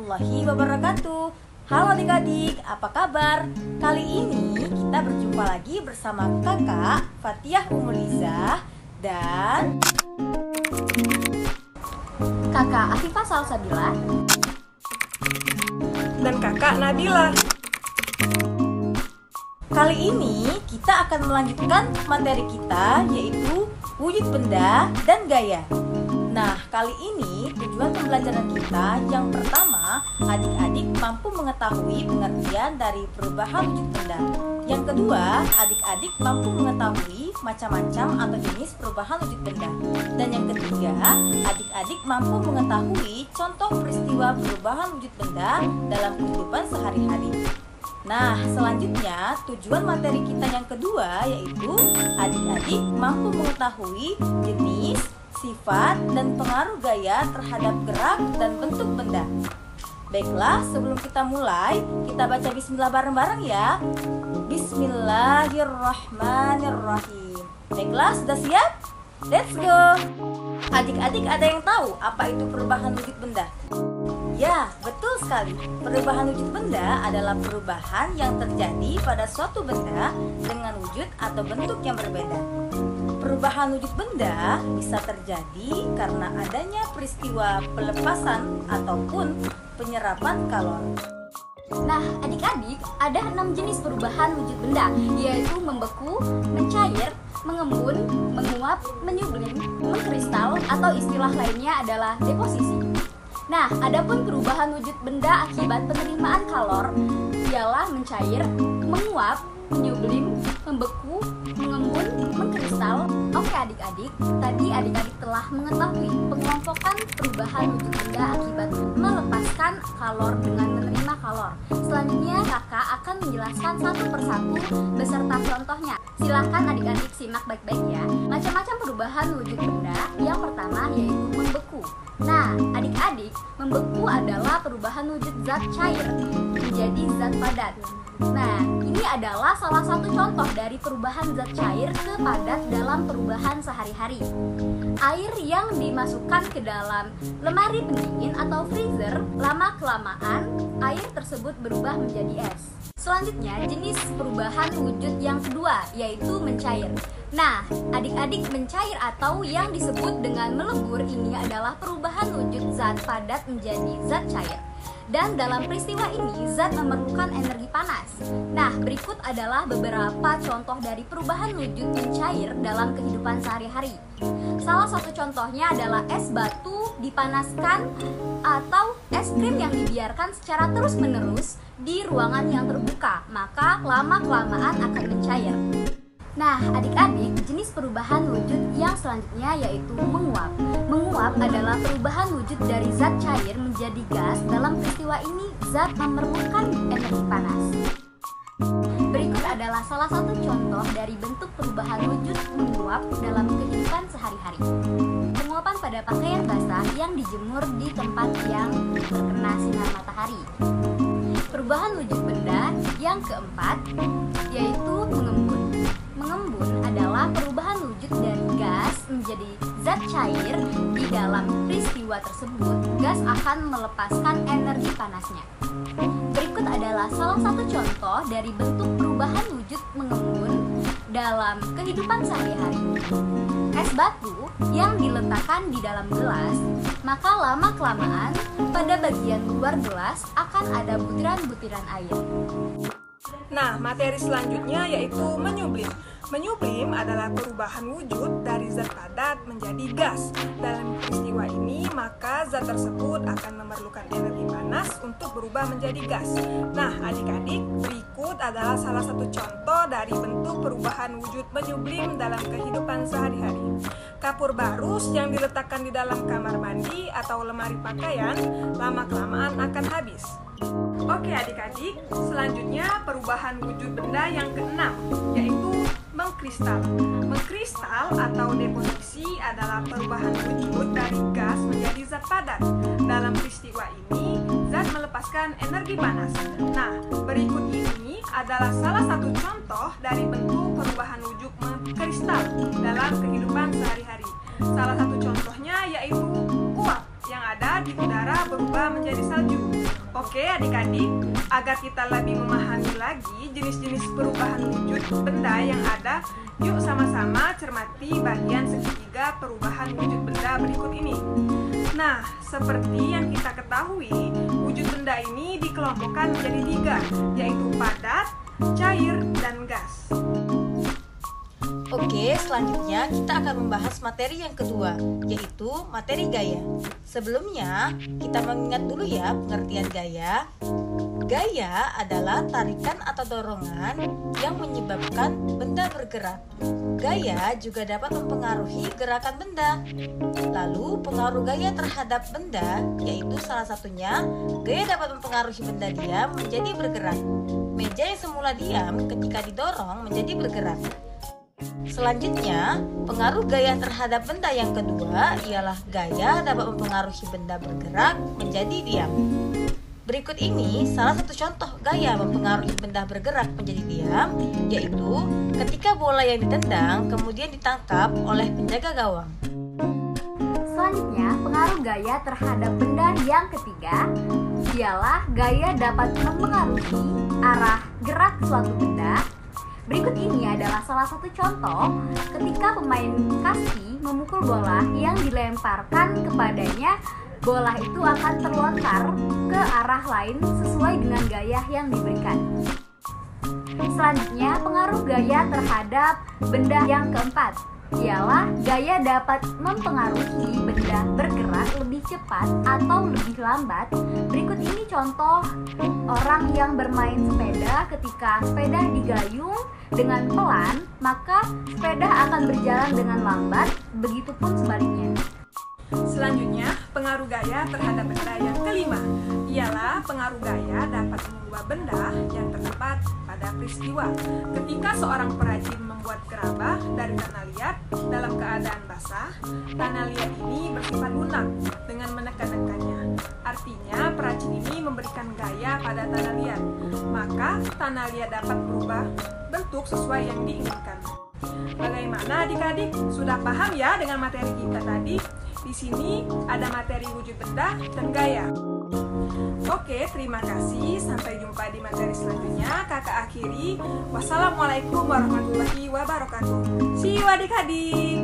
warahmatullahi wabarakatuh. Halo adik-adik, apa kabar? Kali ini kita berjumpa lagi bersama kakak Fathiah Umulizah dan kakak Afifah Salsabila dan kakak Nabila. Kali ini kita akan melanjutkan materi kita, yaitu wujud benda dan gaya. Nah, kali ini tujuan pembelajaran kita yang pertama, adik-adik mampu mengetahui pengertian dari perubahan wujud benda. Yang kedua, adik-adik mampu mengetahui macam-macam atau jenis perubahan wujud benda. Dan yang ketiga, adik-adik mampu mengetahui contoh peristiwa perubahan wujud benda dalam kehidupan sehari-hari. Nah, selanjutnya tujuan materi kita yang kedua yaitu adik-adik mampu mengetahui jenis, sifat, dan pengaruh gaya terhadap gerak dan bentuk benda. Baiklah, sebelum kita mulai, kita baca bismillah bareng-bareng ya. Bismillahirrahmanirrahim. Baiklah, sudah siap? Let's go! Adik-adik ada yang tahu apa itu perubahan wujud benda? Ya, betul sekali. Perubahan wujud benda adalah perubahan yang terjadi pada suatu benda dengan wujud atau bentuk yang berbeda. Perubahan wujud benda bisa terjadi karena adanya peristiwa pelepasan ataupun penyerapan kalor. Nah, adik-adik, ada 6 jenis perubahan wujud benda, yaitu membeku, mencair, mengembun, menguap, menyublim, mengkristal, atau istilah lainnya adalah deposisi. Nah, adapun perubahan wujud benda akibat penerimaan kalor ialah mencair, menguap, menyublim, membeku, mengembun, mengkristal. Oke adik-adik, tadi adik-adik telah mengetahui pengelompokan perubahan wujud benda akibat melepaskan kalor dengan menerima kalor. Selanjutnya kakak akan menjelaskan satu persatu beserta contohnya. Silahkan adik-adik simak baik-baik ya. Macam-macam perubahan wujud benda. Yang pertama yaitu membeku. Nah, adik-adik, membeku adalah perubahan wujud zat cair menjadi zat padat. Nah, ini adalah salah satu contoh dari perubahan zat cair ke padat dalam perubahan sehari-hari. Air yang dimasukkan ke dalam lemari pendingin atau freezer, lama-kelamaan air tersebut berubah menjadi es. Selanjutnya, jenis perubahan wujud yang kedua yaitu mencair. Nah, adik-adik, mencair atau yang disebut dengan melebur ini adalah perubahan wujud zat padat menjadi zat cair. Dan dalam peristiwa ini, zat memerlukan energi panas. Nah, berikut adalah beberapa contoh dari perubahan wujud mencair dalam kehidupan sehari-hari. Salah satu contohnya adalah es batu dipanaskan atau es krim yang dibiarkan secara terus-menerus di ruangan yang terbuka, maka lama-kelamaan akan mencair. Nah, adik-adik, jenis perubahan wujud yang selanjutnya yaitu menguap. Menguap adalah perubahan wujud dari zat cair menjadi gas. Dalam peristiwa ini, zat memerlukan energi panas. Berikut adalah salah satu contoh dari bentuk perubahan wujud menguap dalam kehidupan sehari-hari. Penguapan pada pakaian basah yang dijemur di tempat yang terkena sinar matahari. Perubahan wujud benda yang keempat yaitu mengembun. Mengembun adalah perubahan wujud dari gas menjadi zat cair. Di dalam peristiwa tersebut, gas akan melepaskan energi panasnya. Berikut adalah salah satu contoh dari bentuk perubahan wujud mengembun dalam kehidupan sehari-hari. Es batu yang diletakkan di dalam gelas, maka lama-kelamaan pada bagian luar gelas akan ada butiran-butiran air. Nah, materi selanjutnya yaitu menyublim. Menyublim adalah perubahan wujud dari zat padat menjadi gas. Dalam peristiwa ini, maka zat tersebut akan memerlukan energi panas untuk berubah menjadi gas. Nah, adik-adik, berikut adalah salah satu contoh dari bentuk perubahan wujud menyublim dalam kehidupan sehari-hari. Kapur barus yang diletakkan di dalam kamar mandi atau lemari pakaian, lama-kelamaan akan habis. Oke adik-adik, selanjutnya perubahan wujud benda yang keenam, yaitu mengkristal. Mengkristal atau deposisi adalah perubahan wujud dari gas menjadi zat padat. Dalam peristiwa ini, zat melepaskan energi panas. Nah, berikut ini adalah salah satu contoh dari bentuk perubahan wujud mengkristal dalam kehidupan sehari-hari. Salah satu contohnya yaitu uap yang ada di udara berubah menjadi salju. agar kita lebih memahami lagi jenis-jenis perubahan wujud benda yang ada, yuk sama-sama cermati bagian segitiga perubahan wujud benda berikut ini. Nah, seperti yang kita ketahui, wujud benda ini dikelompokkan menjadi 3, yaitu padat, cair, dan gas. Oke, selanjutnya kita akan membahas materi yang kedua, yaitu materi gaya. Sebelumnya, kita mengingat dulu ya pengertian gaya. Gaya adalah tarikan atau dorongan yang menyebabkan benda bergerak. Gaya juga dapat mempengaruhi gerakan benda. Lalu, pengaruh gaya terhadap benda, yaitu salah satunya, gaya dapat mempengaruhi benda diam menjadi bergerak. Meja yang semula diam ketika didorong menjadi bergerak. Selanjutnya, pengaruh gaya terhadap benda yang kedua ialah gaya dapat mempengaruhi benda bergerak menjadi diam. Berikut ini salah satu contoh gaya mempengaruhi benda bergerak menjadi diam, yaitu ketika bola yang ditendang kemudian ditangkap oleh penjaga gawang. Selanjutnya, pengaruh gaya terhadap benda yang ketiga ialah gaya dapat mempengaruhi arah gerak suatu benda. Berikut ini adalah salah satu contoh ketika pemain kasti memukul bola yang dilemparkan kepadanya, bola itu akan terlontar ke arah lain sesuai dengan gaya yang diberikan. Selanjutnya, pengaruh gaya terhadap benda yang keempat ialah gaya dapat mempengaruhi benda bergerak lebih cepat atau lebih lambat. Berikut ini contoh orang yang bermain sepeda. Ketika sepeda digayung dengan pelan, maka sepeda akan berjalan dengan lambat, begitupun sebaliknya. Selanjutnya, pengaruh gaya terhadap benda yang kelima ialah pengaruh gaya dapat mengubah benda yang terdapat pada peristiwa. Ketika seorang perajin membuat gerabah dari tanah liat dalam keadaan basah, tanah liat ini bersifat lunak dengan menekan-nekannya. Artinya, perajin ini memberikan gaya pada tanah liat, maka tanah liat dapat berubah bentuk sesuai yang diinginkan. Bagaimana adik-adik? Sudah paham ya dengan materi kita tadi? Di sini ada materi wujud benda dan gaya. Oke, terima kasih. Sampai jumpa di materi selanjutnya. Kakak akhiri. Wassalamualaikum warahmatullahi wabarakatuh. See you adik-adik.